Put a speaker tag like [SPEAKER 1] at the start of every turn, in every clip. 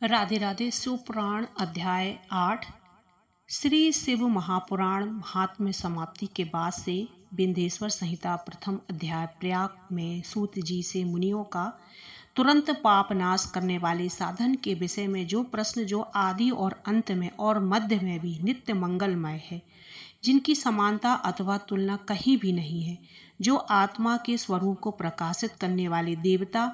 [SPEAKER 1] राधे राधे। शिवपुराण अध्याय 8। श्री शिव महापुराण महात्म्य समाप्ति के बाद से विंध्येश्वर संहिता प्रथम अध्याय प्रयाग में सूत जी से मुनियों का तुरंत पाप नाश करने वाले साधन के विषय में जो प्रश्न, जो आदि और अंत में और मध्य में भी नित्य मंगलमय है, जिनकी समानता अथवा तुलना कहीं भी नहीं है, जो आत्मा के स्वरूप को प्रकाशित करने वाले देवता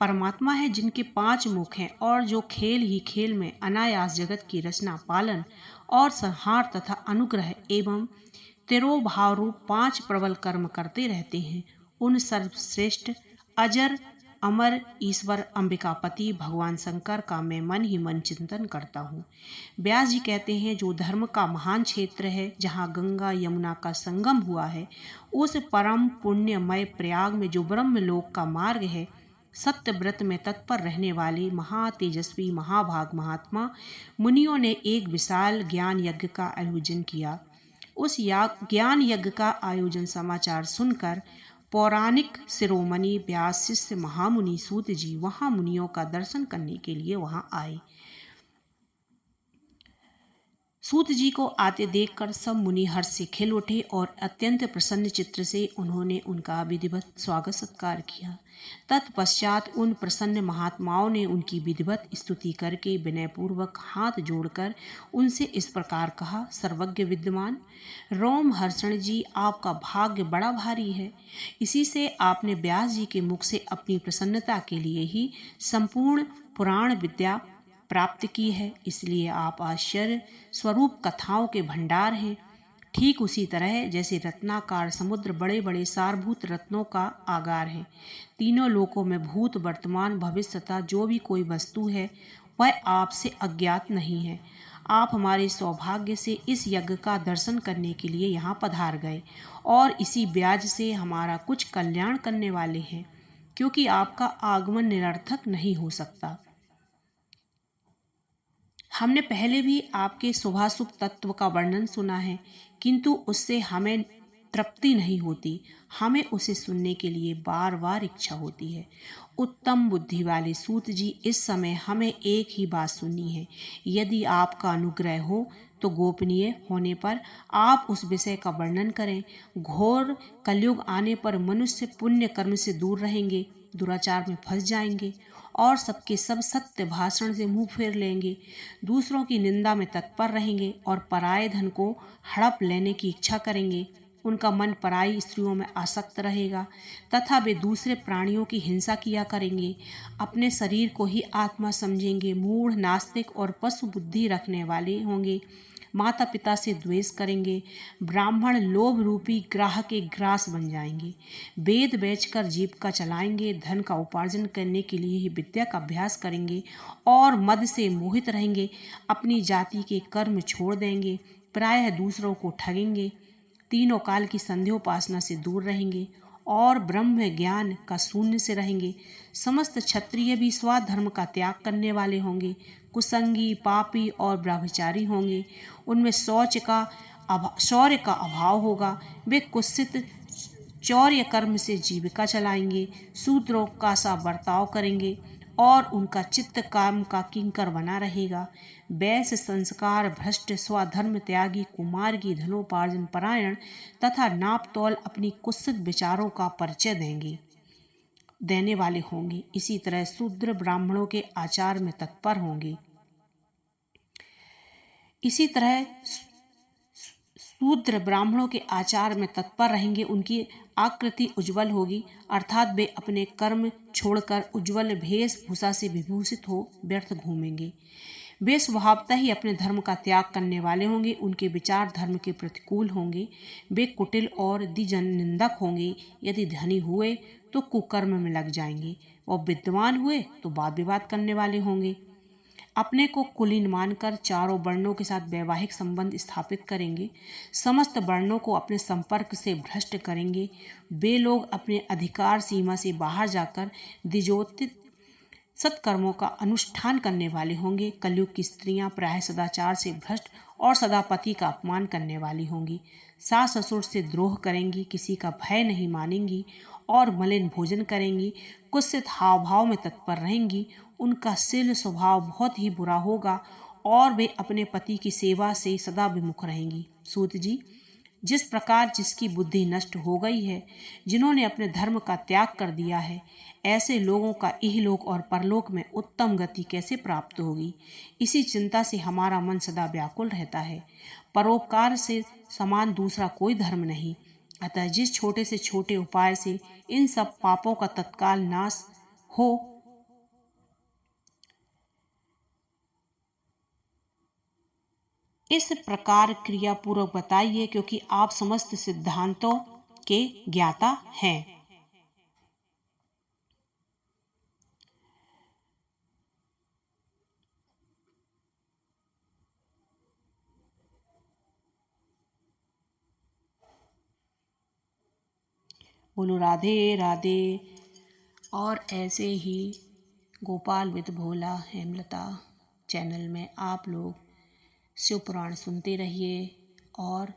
[SPEAKER 1] परमात्मा है, जिनके 5 मुख हैं और जो खेल ही खेल में अनायास जगत की रचना, पालन और संहार तथा अनुग्रह एवं तिरोभाव रूप 5 प्रबल कर्म करते रहते हैं, उन सर्वश्रेष्ठ अजर अमर ईश्वर अंबिकापति भगवान शंकर का मैं मन ही मन चिंतन करता हूँ। व्यास जी कहते हैं, जो धर्म का महान क्षेत्र है, जहाँ गंगा यमुना का संगम हुआ है, उस परम पुण्यमय प्रयाग में जो ब्रह्मलोक का मार्ग है, सत्य व्रत में तत्पर रहने वाले महातेजस्वी महाभाग महात्मा मुनियों ने एक विशाल ज्ञान यज्ञ का आयोजन किया। उस ज्ञान यज्ञ का आयोजन समाचार सुनकर पौराणिक शिरोमणि व्यास शिष्य महामुनि सूत जी वहां मुनियों का दर्शन करने के लिए वहां आए। सूत जी को आते देखकर सब मुनि हर्ष से खिल उठे और अत्यंत प्रसन्न चित्त से उन्होंने उनका विधिवत स्वागत सत्कार किया। तत्पश्चात उन प्रसन्न महात्माओं ने उनकी विधिवत स्तुति करके विनयपूर्वक हाथ जोड़कर उनसे इस प्रकार कहा, सर्वज्ञ विद्यमान रोम हर्षण जी, आपका भाग्य बड़ा भारी है। इसी से आपने व्यास जी के मुख से अपनी प्रसन्नता के लिए ही संपूर्ण पुराण विद्या प्राप्त की है, इसलिए आप आश्चर्य स्वरूप कथाओं के भंडार हैं। ठीक उसी तरह जैसे रत्नाकार समुद्र बड़े बड़े सारभूत रत्नों का आगार है। तीनों लोकों में भूत वर्तमान भविष्य तथा जो भी कोई वस्तु है वह आपसे अज्ञात नहीं है। आप हमारे सौभाग्य से इस यज्ञ का दर्शन करने के लिए यहाँ पधार गए और इसी ब्याज से हमारा कुछ कल्याण करने वाले हैं, क्योंकि आपका आगमन निरर्थक नहीं हो सकता। हमने पहले भी आपके शुभाशुभ तत्व का वर्णन सुना है, किंतु उससे हमें तृप्ति नहीं होती। हमें उसे सुनने के लिए बार बार इच्छा होती है। उत्तम बुद्धि वाले सूत जी, इस समय हमें एक ही बात सुननी है। यदि आपका अनुग्रह हो तो गोपनीय होने पर आप उस विषय का वर्णन करें। घोर कलयुग आने पर मनुष्य पुण्य कर्म से दूर रहेंगे, दुराचार में फंस जाएंगे और सबके सब सत्य भाषण से मुंह फेर लेंगे, दूसरों की निंदा में तत्पर रहेंगे और पराये धन को हड़प लेने की इच्छा करेंगे। उनका मन पराई स्त्रियों में आसक्त रहेगा तथा वे दूसरे प्राणियों की हिंसा किया करेंगे। अपने शरीर को ही आत्मा समझेंगे, मूढ़ नास्तिक और पशु बुद्धि रखने वाले होंगे। माता पिता से द्वेष करेंगे। ब्राह्मण लोभ रूपी ग्राह के ग्रास बन जाएंगे। वेद बेचकर जीविका चलाएंगे। धन का उपार्जन करने के लिए ही विद्या का अभ्यास करेंगे और मद से मोहित रहेंगे। अपनी जाति के कर्म छोड़ देंगे। प्रायः दूसरों को ठगेंगे। तीनों काल की संध्योपासना से दूर रहेंगे और ब्रह्म ज्ञान का शून्य से रहेंगे। समस्त क्षत्रिय भी स्वधर्म का त्याग करने वाले होंगे। कुसंगी, पापी और ब्रह्मचारी होंगे। उनमें शौर्य का अभाव होगा। वे कुत्सित चौर्य कर्म से जीविका चलाएंगे। शूद्रों का सा बर्ताव करेंगे और उनका चित्त काम का किंकर बना रहेगा। वैश्य संस्कार भ्रष्ट, स्वधर्म त्यागी, कुमार की धनोपार्जन परायण तथा नाप तौल अपनी कुत्सित विचारों का परिचय देने वाले होंगे। इसी तरह शूद्र ब्राह्मणों के आचार में तत्पर होंगे। शूद्र ब्राह्मणों के आचार में तत्पर रहेंगे। उनकी आकृति उज्जवल होगी, अर्थात वे अपने कर्म छोड़कर उज्जवल वेशभूषा से विभूषित हो व्यर्थ घूमेंगे। वे स्वभावतः ही अपने धर्म का त्याग करने वाले होंगे। उनके विचार धर्म के प्रतिकूल होंगे। वे कुटिल और द्विजन निंदक होंगे। यदि धनी हुए तो कुकर्म में लग जाएंगे और विद्वान हुए तो वाद विवाद करने वाले होंगे। अपने को कुलीन मानकर चारों वर्णों के साथ वैवाहिक संबंध स्थापित करेंगे। समस्त वर्णों को अपने संपर्क से भ्रष्ट करेंगे। वे लोग अपने अधिकार सीमा से बाहर जाकर द्विजोचित सत्कर्मों का अनुष्ठान करने वाले होंगे। कलयुग की स्त्रियां प्राय सदाचार से भ्रष्ट और सदा पति का अपमान करने वाली होंगी। सास ससुर से द्रोह करेंगी, किसी का भय नहीं मानेंगी और मलिन भोजन करेंगी, कुत्सित हाव भाव में तत्पर रहेंगी, उनका शील स्वभाव बहुत ही बुरा होगा और वे अपने पति की सेवा से सदा विमुख रहेंगी। सूत जी, जिस प्रकार जिसकी बुद्धि नष्ट हो गई है, जिन्होंने अपने धर्म का त्याग कर दिया है, ऐसे लोगों का इहलोक और परलोक में उत्तम गति कैसे प्राप्त होगी, इसी चिंता से हमारा मन सदा व्याकुल रहता है। परोपकार से समान दूसरा कोई धर्म नहीं, अतः जिस छोटे से छोटे उपाय से इन सब पापों का तत्काल नाश हो, इस प्रकार क्रियापूर्वक बताइए, क्योंकि आप समस्त सिद्धांतों के ज्ञाता हैं। बोलो राधे राधे। और ऐसे ही गोपाल विद भोला हेमलता चैनल में आप लोग शिव पुराण सुनते रहिए और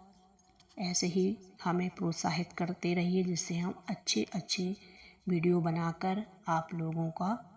[SPEAKER 1] ऐसे ही हमें प्रोत्साहित करते रहिए, जिससे हम अच्छे अच्छे वीडियो बनाकर आप लोगों का